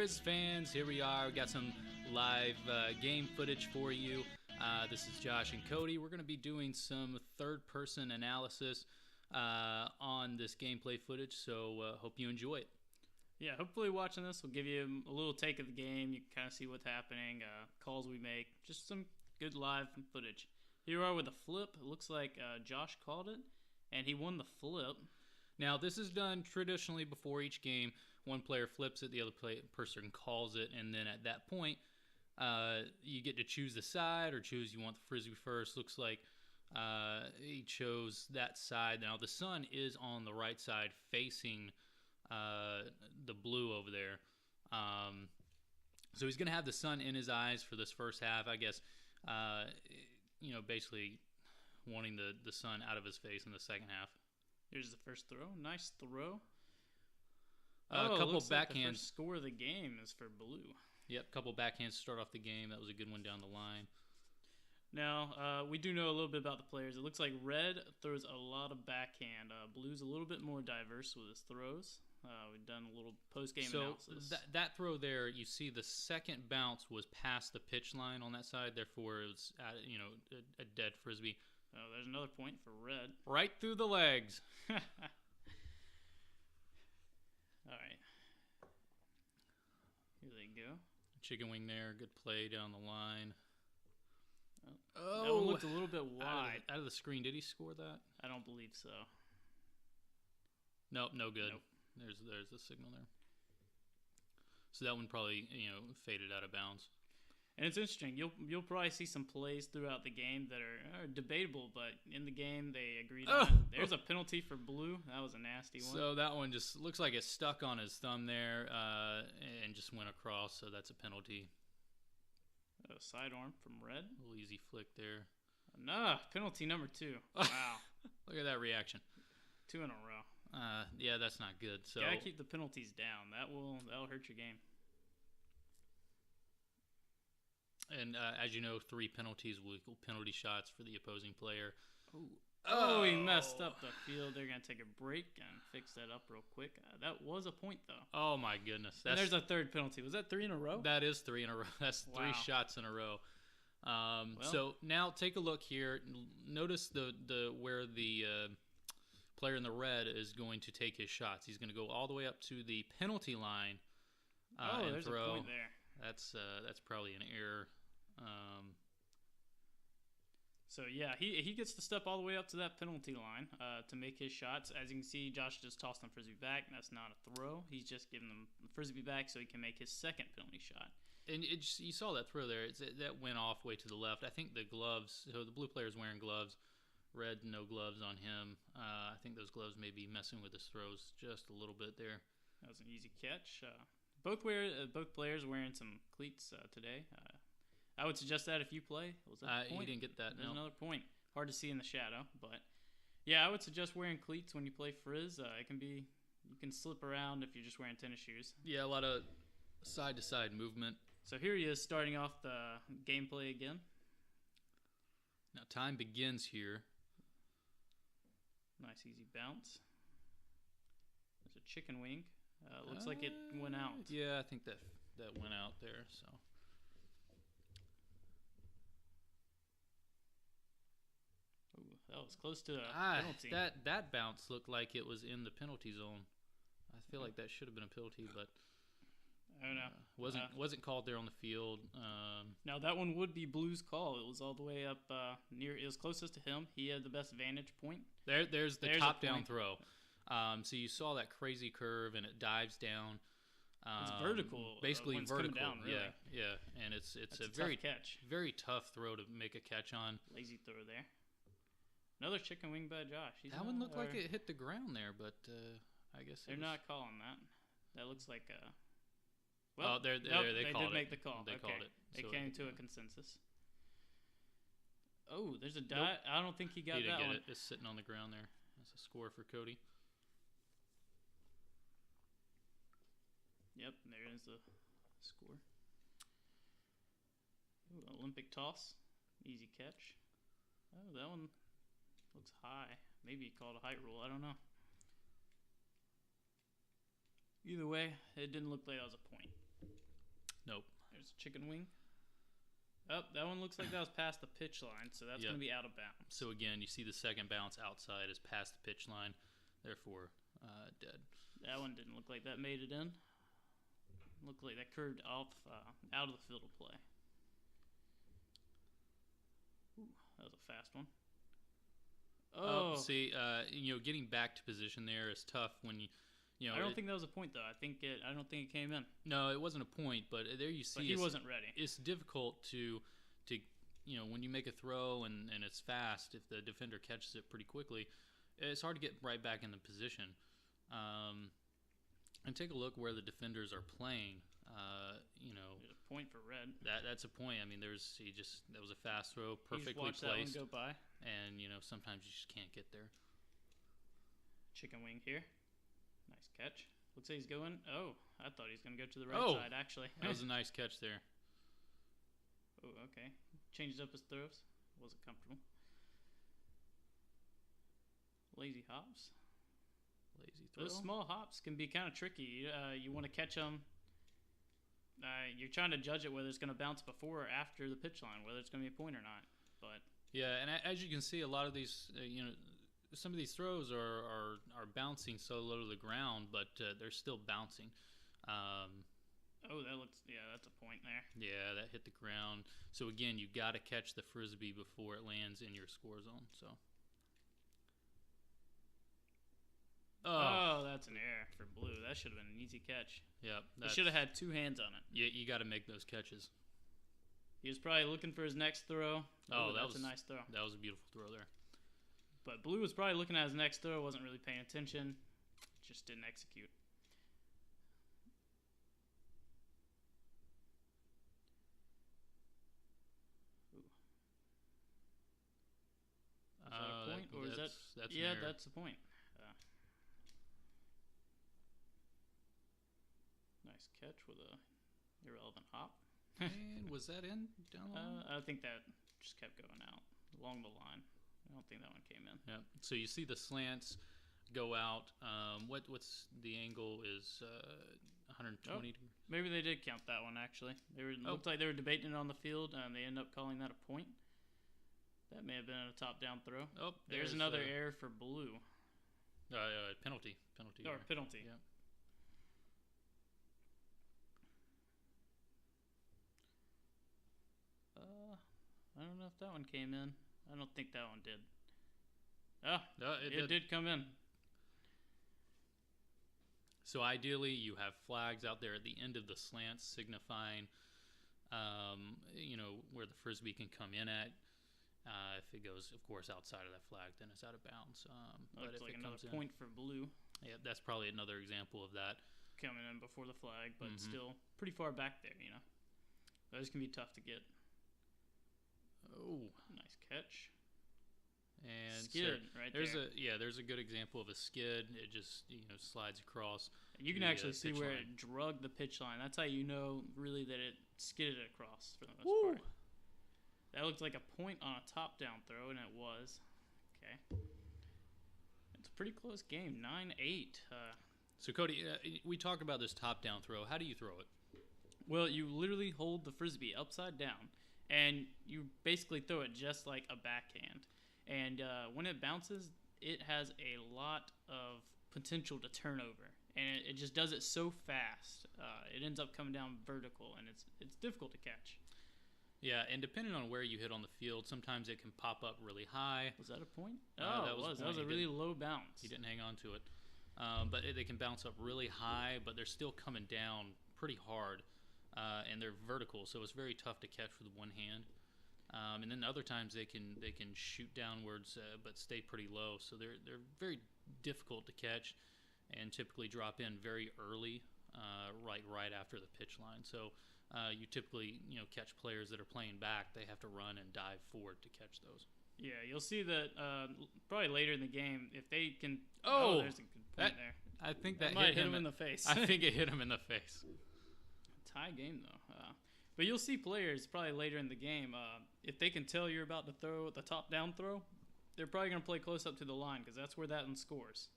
Friz fans, here we are. We got some live game footage for you. This is Josh and Cody. We're going to be doing some third-person analysis on this gameplay footage, so hope you enjoy it. Yeah, hopefully watching this will give you a little take of the game. You can kind of see what's happening, calls we make, just some good live footage. Here we are with a flip. It looks like Josh called it, and he won the flip. Now, this is done traditionally before each game. One player flips it, the other person calls it, and then at that point, you get to choose the side or choose you want the frisbee first. Looks like he chose that side. Now, the sun is on the right side facing the blue over there. So he's going to have the sun in his eyes for this first half, I guess, basically wanting the sun out of his face in the second half. Here's the first throw. Nice throw. A couple backhands. Like the first score of the game is for blue. Yep, couple backhands to start off the game. That was a good one down the line. Now, we do know a little bit about the players. It looks like red throws a lot of backhand. Blue's a little bit more diverse with his throws. We've done a little post-game analysis. So that throw there, you see the second bounce was past the pitch line on that side. Therefore, it was a dead frisbee. Oh, there's another point for red. Right through the legs. All right. Here they go. Chicken wing there. Good play down the line. Oh, that one looked a little bit wide. Out of the screen. Did he score that? I don't believe so. Nope, no good. Nope. There's the signal there. So that one probably, faded out of bounds. And it's interesting. You'll probably see some plays throughout the game that are debatable, but in the game they agreed on it. There's a penalty for blue. That was a nasty one. So that one just looks like it stuck on his thumb there and just went across, so that's a penalty. A sidearm from red. A little easy flick there. No, penalty number 2. Wow. Look at that reaction. 2 in a row. Yeah, that's not good. So gotta keep the penalties down. That'll hurt your game. And as you know, 3 penalties will equal penalty shots for the opposing player. Oh, he messed up the field. They're going to take a break and fix that up real quick. That was a point, though. Oh, my goodness. And there's a third penalty. Was that 3 in a row? That is 3 in a row. That's 3 shots in a row. So now take a look here. Notice where the player in the red is going to take his shots. He's going to go all the way up to the penalty line and there's throw. A point there. That's probably an error. So yeah, he gets to step all the way up to that penalty line to make his shots. As you can see, Josh just tossed the frisbee back. That's not a throw. He's just giving them the frisbee back so he can make his second penalty shot. And you saw that throw there. That went off way to the left. I think the gloves. So the blue player's wearing gloves. Red, no gloves on him. I think those gloves may be messing with his throws just a little bit there. That was an easy catch. Both players wearing some cleats today. I would suggest that if you play. Was that the point? You didn't get that. There's no. another point. Hard to see in the shadow, but yeah, I would suggest wearing cleats when you play Friz. You can slip around if you're just wearing tennis shoes. Yeah, a lot of side-to-side movement. So here he is starting off the gameplay again. Now time begins here. Nice easy bounce. There's a chicken wing. Looks like it went out. Yeah, I think that went out there. So. Ooh, that was close to a penalty. That bounce looked like it was in the penalty zone. I feel like that should have been a penalty, but I don't know. Wasn't called there on the field. Now that one would be Blue's call. It was all the way up near. It was closest to him. He had the best vantage point. There's the top down throw. So you saw that crazy curve and it dives down. It's vertical. Basically vertical. Down, really. Yeah, and it's a very catch. Very tough throw to make a catch on. Lazy throw there. Another chicken wing by Josh. That one looked like it hit the ground there, but I guess they're not calling that. That looks like a. Well, they called it. They did make the call. They called it. They came to a consensus. Oh, there's a dot. Nope. I don't think he got that one. He didn't get it. It's sitting on the ground there. That's a score for Cody. Yep, there is the score. Ooh, Olympic toss. Easy catch. Oh, that one looks high. Maybe he called a height rule. I don't know. Either way, it didn't look like that was a point. Nope. There's a chicken wing. Oh, that one looks like that was past the pitch line, so that's going to be out of bounds. So again, you see the second bounce outside is past the pitch line, therefore dead. That one didn't look like that made it in. Looked like that curved off out of the field of play. Ooh, that was a fast one. Oh, see, getting back to position there is tough when I don't think that was a point though. I don't think it came in. No, it wasn't a point, but there you see, but he wasn't ready. It's difficult to when you make a throw and it's fast. If the defender catches it pretty quickly, it's hard to get right back in the position. And take a look where the defenders are playing. There's a point for red. That's a point. I mean, that was a fast throw, perfectly you just placed. That one go by. And sometimes you just can't get there. Chicken wing here. Nice catch. Looks like he's going. Oh, I thought he was going to go to the right side, actually. That was a nice catch there. Oh, okay. Changed up his throws. Wasn't comfortable. Lazy hops. Lazy throw. Those small hops can be kind of tricky. You want to catch them. You're trying to judge it whether it's going to bounce before or after the pitch line, whether it's going to be a point or not. But yeah, and as you can see, a lot of these, some of these throws are bouncing so low to the ground, but they're still bouncing. That's a point there. Yeah, that hit the ground. So again, you got to catch the frisbee before it lands in your score zone. So. Oh, that's an error for blue. That should have been an easy catch. Yep. He should have had two hands on it. Yeah, you got to make those catches. He was probably looking for his next throw. That's a nice throw. That was a beautiful throw there. But blue was probably looking at his next throw, wasn't really paying attention, just didn't execute. Ooh. Is that a point, or is that? That's yeah, that's the point. Nice catch with a irrelevant hop. And was that in down the line? I think that just kept going out along the line. I don't think that one came in. Yeah. So you see the slants go out. What's the angle is 120 degrees. Maybe they did count that one actually. Looked like they were debating it on the field, and they ended up calling that a point. That may have been a top-down throw. Oh, there's another error for blue. Penalty. Or penalty. Yeah. I don't know if that one came in. I don't think that one did. It did come in. So ideally, you have flags out there at the end of the slants signifying, where the frisbee can come in at. If it goes, of course, outside of that flag, then it's out of bounds. But if like another point for blue. Yeah, that's probably another example of that. Coming in before the flag, but still pretty far back there, Those can be tough to get. Oh, nice catch. And skid right there. There's a good example of a skid. It just slides across. And you can actually see where it drug the pitch line. That's how you know really that it skidded across for the most part. That looked like a point on a top down throw, and it was. Okay. It's a pretty close game, 9-8. So Cody, we talk about this top down throw. How do you throw it? Well, you literally hold the frisbee upside down, and you basically throw it just like a backhand. And when it bounces, it has a lot of potential to turn over, and it just does it so fast. It ends up coming down vertical, and it's difficult to catch. Yeah, and depending on where you hit on the field, sometimes it can pop up really high. Was that a point? That was a really low bounce. He didn't hang on to it. But they can bounce up really high, but they're still coming down pretty hard, and they're vertical, so it's very tough to catch with one hand. And then other times they can shoot downwards, but stay pretty low, so they're very difficult to catch, and typically drop in very early, right after the pitch line. So you typically catch players that are playing back. They have to run and dive forward to catch those. Yeah, you'll see that probably later in the game if they can. There's a good point there. I think that might hit him in the face. I think it hit him in the face. Tie game though. But you'll see players probably later in the game, if they can tell you're about to throw the top-down throw, they're probably going to play close up to the line because that's where that one scores.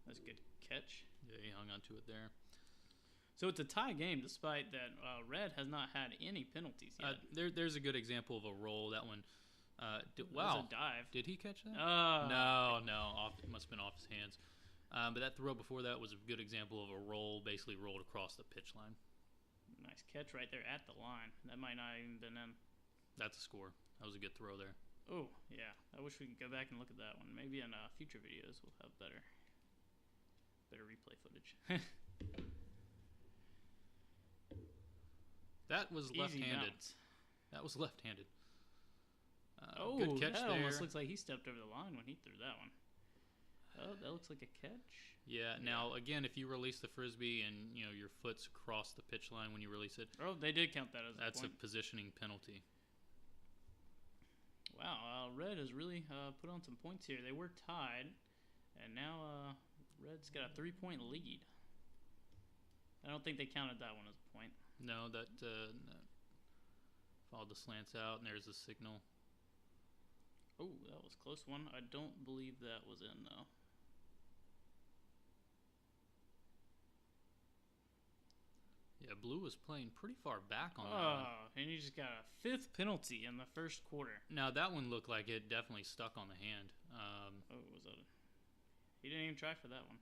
That's a good catch. Yeah, he hung on to it there. So it's a tie game, despite that Red has not had any penalties yet. There's a good example of a roll. That one. Wow. A dive. Did he catch that? No. It must have been off his hands. But that throw before that was a good example of a roll, basically rolled across the pitch line. Nice catch right there at the line. That might not even been in. That's a score. That was a good throw there. Oh, yeah. I wish we could go back and look at that one. Maybe in future videos we'll have better replay footage. That was left-handed. That was left-handed. Good catch that there. Almost looks like he stepped over the line when he threw that one. Oh, that looks like a catch. Yeah. Now, again, if you release the frisbee and your foot's across the pitch line when you release it. Oh, they did count that as a point. That's a positioning penalty. Wow, Red has really put on some points here. They were tied, and now Red's got a 3-point lead. I don't think they counted that one as a point. No, that followed the slants out, and there's a signal. Oh, that was a close one. I don't believe that was in, though. Yeah, Blue was playing pretty far back on that one. And he just got a 5th penalty in the first quarter. Now, that one looked like it definitely stuck on the hand. Was that he didn't even try for that one.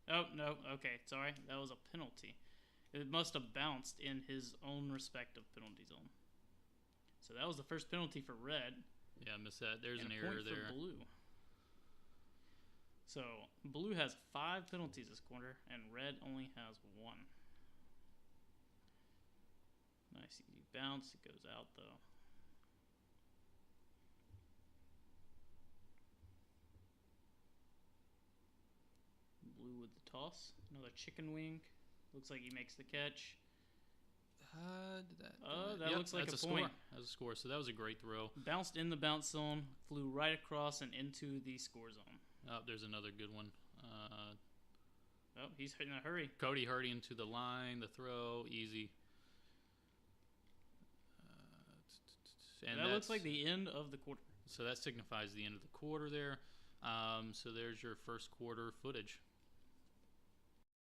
Oh, no. Okay, sorry. That was a penalty. It must have bounced in his own respective penalty zone. So that was the first penalty for Red. Yeah, I missed that. There's and an a error point there. For Blue. So Blue has 5 penalties this quarter, and Red only has 1. Nice easy bounce. It goes out though. Blue with the toss. Another chicken wing. Looks like he makes the catch. That looks like a point. Score. That was a score. So that was a great throw. Bounced in the bounce zone, flew right across and into the score zone. Oh, there's another good one. He's in a hurry. Cody hurrying to the line. The throw, easy. And that looks like the end of the quarter. So that signifies the end of the quarter there. So there's your first quarter footage.